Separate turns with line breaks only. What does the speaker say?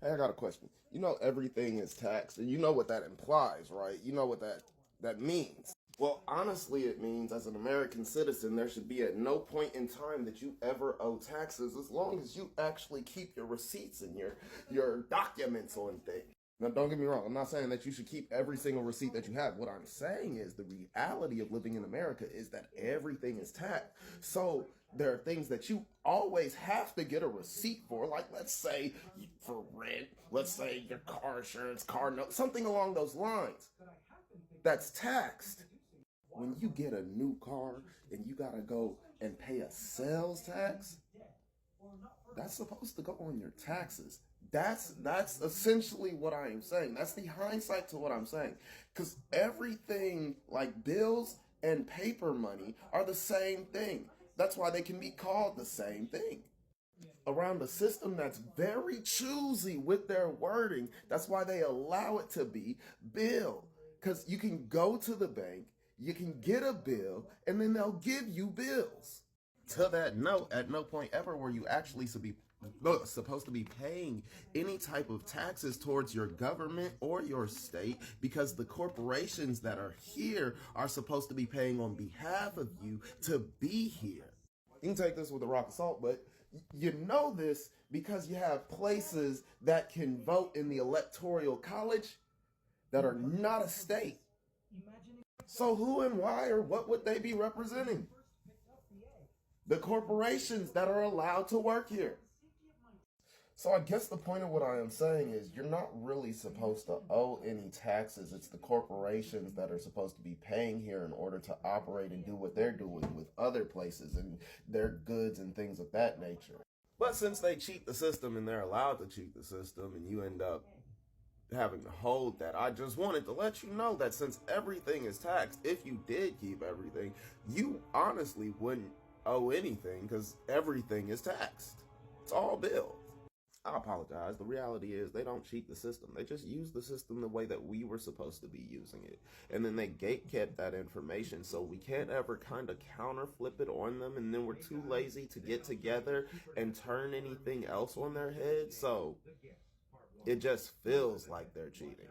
Hey, I got a question. You know everything is taxed, and you know what that implies, right? You know what that means. Well, honestly, it means as an American citizen, there should be at no point in time that you ever owe taxes as long as you actually keep your receipts and your documents on things. Now, don't get me wrong. I'm not saying that you should keep every single receipt that you have. What I'm saying is the reality of living in America is that everything is taxed. So there are things that you always have to get a receipt for, like let's say for rent, let's say your car insurance, car note, something along those lines. That's taxed. When you get a new car and you gotta go and pay a sales tax, that's supposed to go on your taxes. That's essentially what I am saying. That's the hindsight to what I'm saying. Because everything like bills and paper money are the same thing. That's why they can be called the same thing. Around a system that's very choosy with their wording, that's why they allow it to be bill. Because you can go to the bank, you can get a bill, and then they'll give you bills. To that note, at no point ever were you actually supposed to be paying any type of taxes towards your government or your state, because the corporations that are here are supposed to be paying on behalf of you to be here. You can take this with a rock of salt, but you know this because you have places that can vote in the electoral college that are not a state. So who and why or what would they be representing? The corporations that are allowed to work here. So I guess the point of what I am saying is you're not really supposed to owe any taxes. It's the corporations that are supposed to be paying here in order to operate and do what they're doing with other places and their goods and things of that nature. But since they cheat the system and they're allowed to cheat the system and you end up having to hold that, I just wanted to let you know that since everything is taxed, if you did keep everything, you honestly wouldn't owe anything because everything is taxed. It's all billed. I apologize. The reality is they don't cheat the system. They just use the system the way that we were supposed to be using it. And then they gatekept that information so we can't ever kind of counter flip it on them, and then we're too lazy to get together and turn anything else on their head. So it just feels like they're cheating.